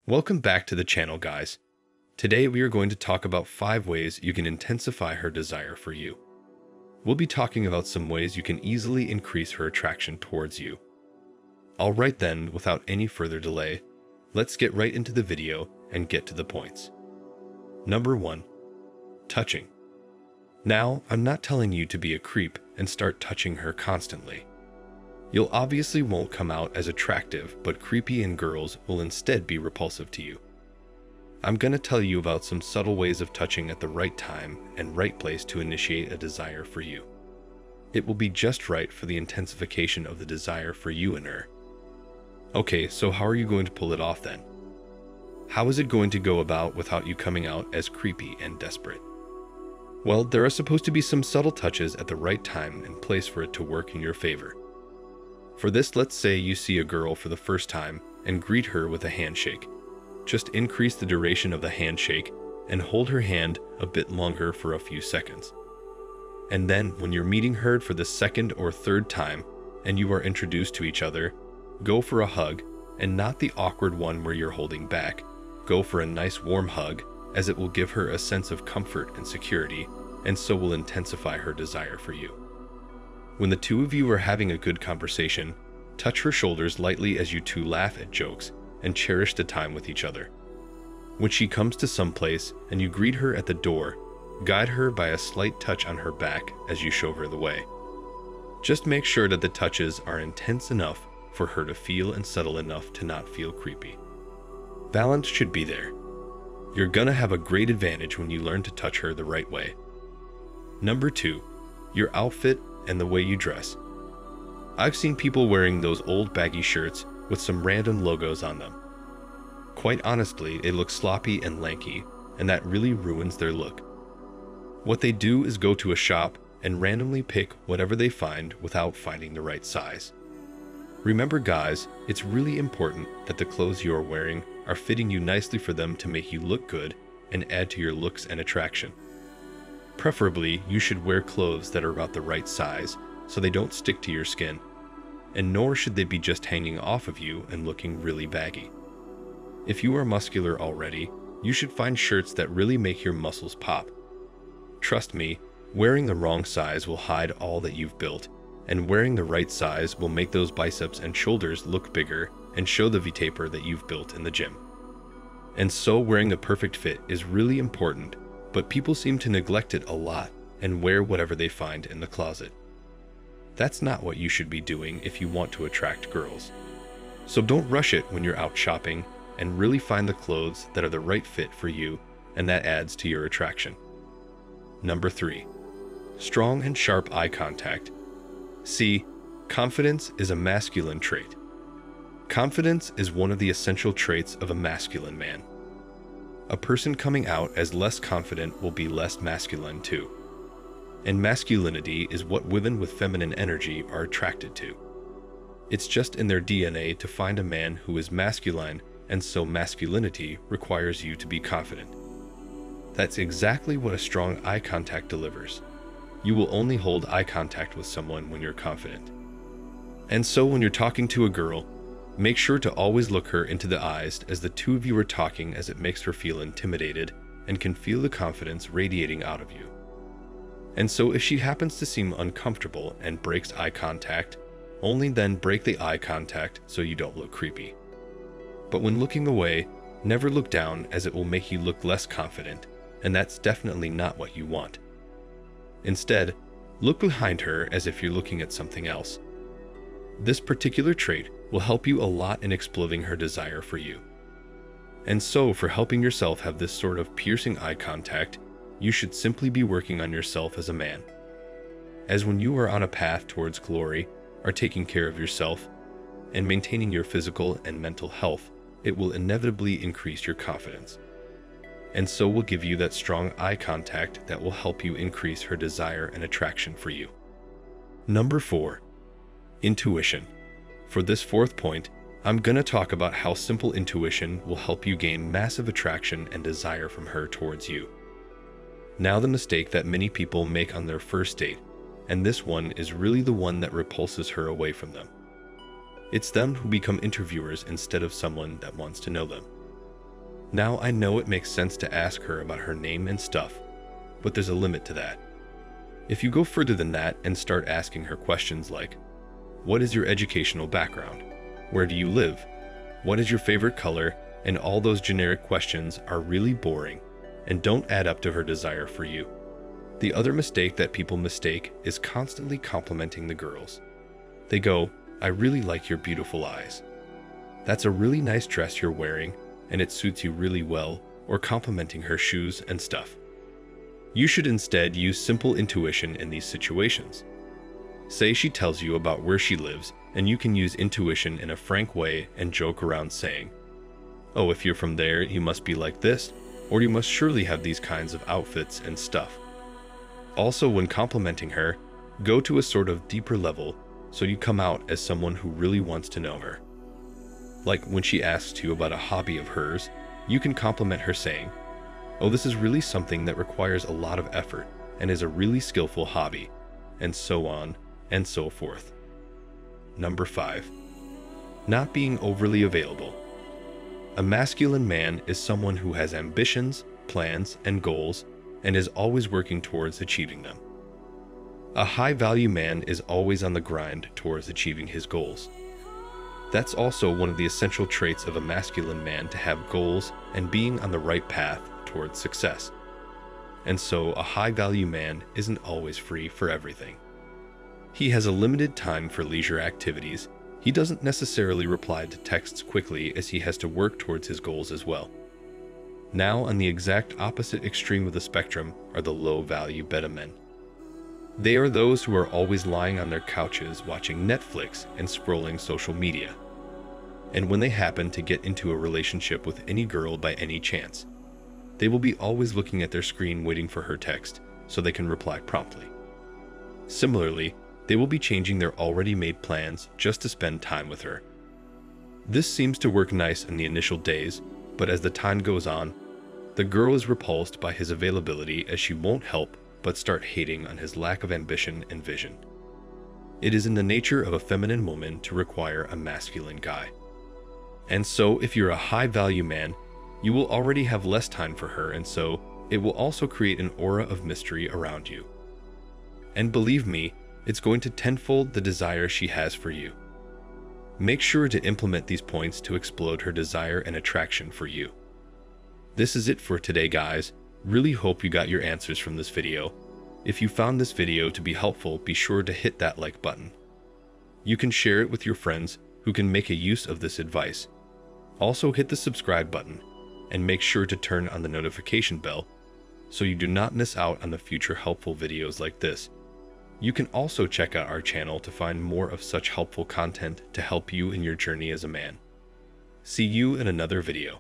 Welcome back to the channel, guys. Today we are going to talk about 5 ways you can intensify her desire for you. We'll be talking about some ways you can easily increase her attraction towards you. Alright then, without any further delay, let's get right into the video and get to the points. Number 1. Touching. Now, I'm not telling you to be a creep and start touching her constantly. You'll obviously won't come out as attractive, but creepy in girls will instead be repulsive to you. I'm gonna tell you about some subtle ways of touching at the right time and right place to initiate a desire for you. It will be just right for the intensification of the desire for you and her. Okay, so how are you going to pull it off then? How is it going to go about without you coming out as creepy and desperate? Well, there are supposed to be some subtle touches at the right time and place for it to work in your favor. For this, let's say you see a girl for the first time and greet her with a handshake. Just increase the duration of the handshake and hold her hand a bit longer for a few seconds. And then, when you're meeting her for the second or third time and you are introduced to each other, go for a hug, and not the awkward one where you're holding back. Go for a nice warm hug, as it will give her a sense of comfort and security, and so will intensify her desire for you. When the two of you are having a good conversation, touch her shoulders lightly as you two laugh at jokes and cherish the time with each other. When she comes to some place and you greet her at the door, guide her by a slight touch on her back as you show her the way. Just make sure that the touches are intense enough for her to feel and subtle enough to not feel creepy. Balance should be there. You're gonna have a great advantage when you learn to touch her the right way. Number 2, your outfit and the way you dress. I've seen people wearing those old baggy shirts with some random logos on them. Quite honestly, they look sloppy and lanky, and that really ruins their look. What they do is go to a shop and randomly pick whatever they find without finding the right size. Remember guys, it's really important that the clothes you are wearing are fitting you nicely for them to make you look good and add to your looks and attraction. Preferably, you should wear clothes that are about the right size so they don't stick to your skin, and nor should they be just hanging off of you and looking really baggy. If you are muscular already, you should find shirts that really make your muscles pop. Trust me, wearing the wrong size will hide all that you've built, and wearing the right size will make those biceps and shoulders look bigger and show the V-taper that you've built in the gym. And so wearing the perfect fit is really important, but people seem to neglect it a lot and wear whatever they find in the closet. That's not what you should be doing if you want to attract girls. So don't rush it when you're out shopping, and really find the clothes that are the right fit for you and that adds to your attraction. Number 3, strong and sharp eye contact. See, confidence is a masculine trait. Confidence is one of the essential traits of a masculine man. A person coming out as less confident will be less masculine too. And masculinity is what women with feminine energy are attracted to. It's just in their DNA to find a man who is masculine, and so masculinity requires you to be confident. That's exactly what a strong eye contact delivers. You will only hold eye contact with someone when you're confident. And so when you're talking to a girl, make sure to always look her into the eyes as the two of you are talking, as it makes her feel intimidated and can feel the confidence radiating out of you. And so if she happens to seem uncomfortable and breaks eye contact, only then break the eye contact so you don't look creepy. But when looking away, never look down, as it will make you look less confident, and that's definitely not what you want. Instead, look behind her as if you're looking at something else. This particular trait will help you a lot in exploding her desire for you. And so, for helping yourself have this sort of piercing eye contact, you should simply be working on yourself as a man. As when you are on a path towards glory, are taking care of yourself, and maintaining your physical and mental health, it will inevitably increase your confidence. And so will give you that strong eye contact that will help you increase her desire and attraction for you. Number 4, intuition. For this 4th point, I'm gonna talk about how simple intuition will help you gain massive attraction and desire from her towards you. Now, the mistake that many people make on their first date, and this one is really the one that repulses her away from them. It's them who become interviewers instead of someone that wants to know them. Now, I know it makes sense to ask her about her name and stuff, but there's a limit to that. If you go further than that and start asking her questions like, what is your educational background? Where do you live? What is your favorite color? And all those generic questions are really boring and don't add up to her desire for you. The other mistake that people mistake is constantly complimenting the girls. They go, I really like your beautiful eyes. That's a really nice dress you're wearing and it suits you really well, or complimenting her shoes and stuff. You should instead use simple intuition in these situations. Say she tells you about where she lives, and you can use intuition in a frank way and joke around saying, oh, if you're from there, you must be like this, or you must surely have these kinds of outfits and stuff. Also, when complimenting her, go to a sort of deeper level so you come out as someone who really wants to know her. Like when she asks you about a hobby of hers, you can compliment her saying, oh, this is really something that requires a lot of effort and is a really skillful hobby, and so on and so forth. Number 5. Not being overly available. A masculine man is someone who has ambitions, plans, and goals, and is always working towards achieving them. A high-value man is always on the grind towards achieving his goals. That's also one of the essential traits of a masculine man, to have goals and being on the right path towards success. And so a high-value man isn't always free for everything. He has a limited time for leisure activities. He doesn't necessarily reply to texts quickly as he has to work towards his goals as well. Now, on the exact opposite extreme of the spectrum are the low-value beta men. They are those who are always lying on their couches watching Netflix and scrolling social media. And when they happen to get into a relationship with any girl by any chance, they will be always looking at their screen waiting for her text so they can reply promptly. Similarly, they will be changing their already made plans just to spend time with her. This seems to work nice in the initial days, but as the time goes on, the girl is repulsed by his availability as she won't help but start hating on his lack of ambition and vision. It is in the nature of a feminine woman to require a masculine guy. And so if you're a high-value man, you will already have less time for her, and so it will also create an aura of mystery around you. And believe me, it's going to tenfold the desire she has for you. Make sure to implement these points to explode her desire and attraction for you. This is it for today, guys. Really hope you got your answers from this video. If you found this video to be helpful, be sure to hit that like button. You can share it with your friends who can make a use of this advice. Also hit the subscribe button and make sure to turn on the notification bell so you do not miss out on the future helpful videos like this. You can also check out our channel to find more of such helpful content to help you in your journey as a man. See you in another video.